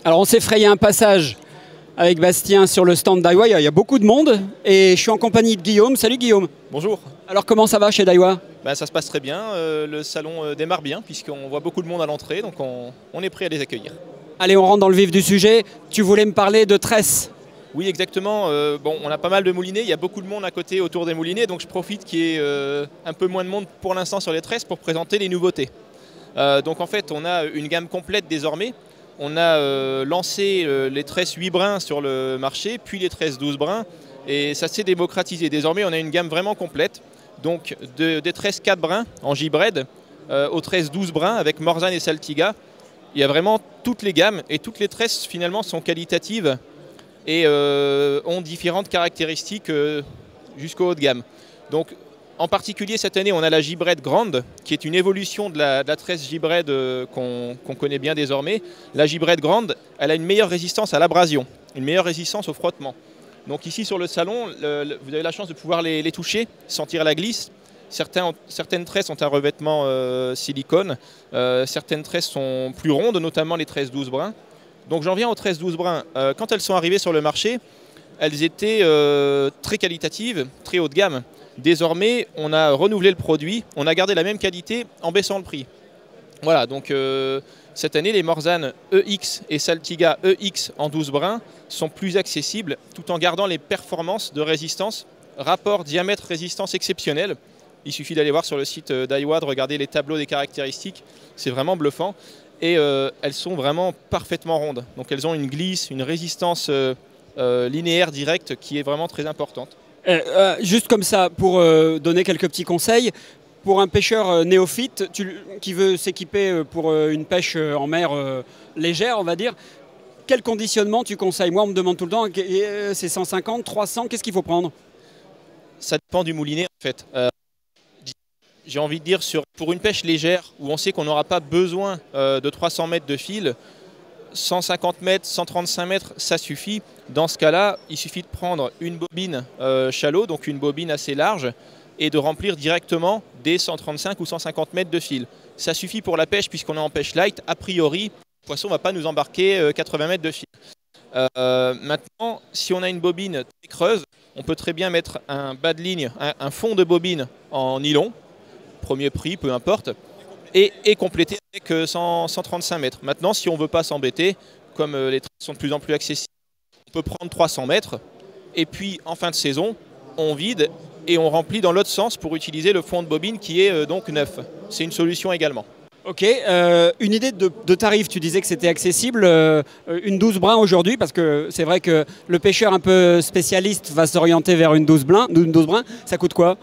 Alors on s'est frayé un passage avec Bastien sur le stand Daiwa, il y a beaucoup de monde et je suis en compagnie de Guillaume. Salut Guillaume. Bonjour. Alors comment ça va chez Daiwa? Ça se passe très bien, le salon démarre bien puisqu'on voit beaucoup de monde à l'entrée, donc on est prêt à les accueillir. Allez, on rentre dans le vif du sujet. Tu voulais me parler de tresses. Oui, exactement. On a pas mal de moulinets, il y a beaucoup de monde à côté autour des moulinets, donc je profite qu'il y ait un peu moins de monde pour l'instant sur les tresses pour présenter les nouveautés. Donc en fait, on a une gamme complète désormais. On a lancé les tresses 8 brins sur le marché, puis les tresses 12 brins, et ça s'est démocratisé. Désormais, on a une gamme vraiment complète, donc des tresses 4 brins en J-Bread aux tresses 12 brins avec Morzane et Saltiga. Il y a vraiment toutes les gammes, et toutes les tresses finalement sont qualitatives et ont différentes caractéristiques jusqu'au haut de gamme. Donc, en particulier, cette année, on a la J-Bread Grande, qui est une évolution de la tresse J-Bread qu'on connaît bien désormais. La J-Bread Grande, elle a une meilleure résistance à l'abrasion, une meilleure résistance au frottement. Donc ici sur le salon, vous avez la chance de pouvoir les toucher, sentir la glisse. Certaines tresses ont un revêtement silicone, certaines tresses sont plus rondes, notamment les tresses 12 brins. Donc j'en viens aux tresses 12 brins. Quand elles sont arrivées sur le marché, elles étaient très qualitatives, très haut de gamme. Désormais, on a renouvelé le produit, on a gardé la même qualité en baissant le prix. Voilà, donc cette année, les Morzane EX et Saltiga EX en 12 brins sont plus accessibles tout en gardant les performances de résistance, rapport diamètre-résistance exceptionnel. Il suffit d'aller voir sur le site Daiwa, de regarder les tableaux des caractéristiques, c'est vraiment bluffant. Et elles sont vraiment parfaitement rondes. Donc elles ont une glisse, une résistance linéaire directe qui est vraiment très importante. Juste comme ça, pour donner quelques petits conseils, pour un pêcheur néophyte qui veut s'équiper pour une pêche en mer légère, on va dire, quel conditionnement tu conseilles? Moi, on me demande tout le temps, c'est 150, 300, qu'est-ce qu'il faut prendre? Ça dépend du moulinet, en fait. J'ai envie de dire, pour une pêche légère, où on sait qu'on n'aura pas besoin de 300 mètres de fil, 150 mètres, 135 mètres, ça suffit. Dans ce cas-là, il suffit de prendre une bobine shallow, donc une bobine assez large, et de remplir directement des 135 ou 150 mètres de fil. Ça suffit pour la pêche, puisqu'on est en pêche light. A priori, le poisson ne va pas nous embarquer 80 mètres de fil. Maintenant, si on a une bobine très creuse, on peut très bien mettre un bas de ligne, un fond de bobine en nylon, premier prix, peu importe, et compléter avec 135 mètres. Maintenant, si on ne veut pas s'embêter, comme les tresses sont de plus en plus accessibles, on peut prendre 300 mètres, et puis en fin de saison, on vide et on remplit dans l'autre sens pour utiliser le fond de bobine qui est donc neuf. C'est une solution également. Ok, une idée de tarif, tu disais que c'était accessible, une 12 brins aujourd'hui, parce que c'est vrai que le pêcheur un peu spécialiste va s'orienter vers une 12 brins, ça coûte quoi?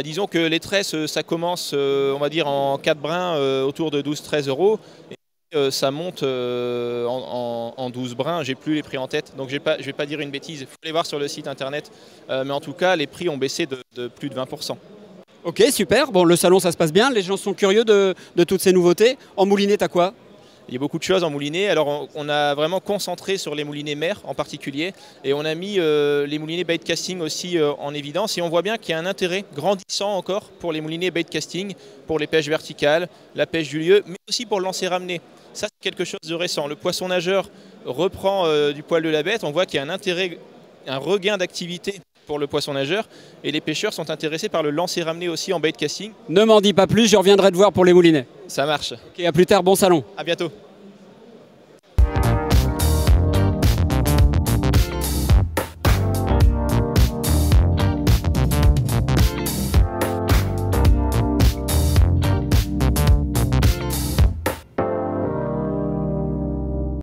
Disons que les tresses, ça commence, on va dire, en 4 brins autour de 12-13 euros. Et ça monte en 12 brins, j'ai plus les prix en tête, donc je vais pas dire une bêtise. Il faut aller voir sur le site internet. Mais en tout cas, les prix ont baissé de plus de 20%. Ok, super. Bon, le salon, ça se passe bien. Les gens sont curieux de toutes ces nouveautés. En moulinet, t'as quoi? Il y a beaucoup de choses en moulinet. Alors, on a vraiment concentré sur les moulinets mer en particulier. Et on a mis les moulinets bait casting aussi en évidence. Et on voit bien qu'il y a un intérêt grandissant encore pour les moulinets bait casting, pour les pêches verticales, la pêche du lieu, mais aussi pour le lancer ramené. Ça, c'est quelque chose de récent. Le poisson nageur reprend du poil de la bête. On voit qu'il y a un intérêt, un regain d'activité pour le poisson nageur. Et les pêcheurs sont intéressés par le lancer ramené aussi en bait casting. Ne m'en dis pas plus, je reviendrai te voir pour les moulinets. Ça marche. Ok, à plus tard, bon salon. À bientôt.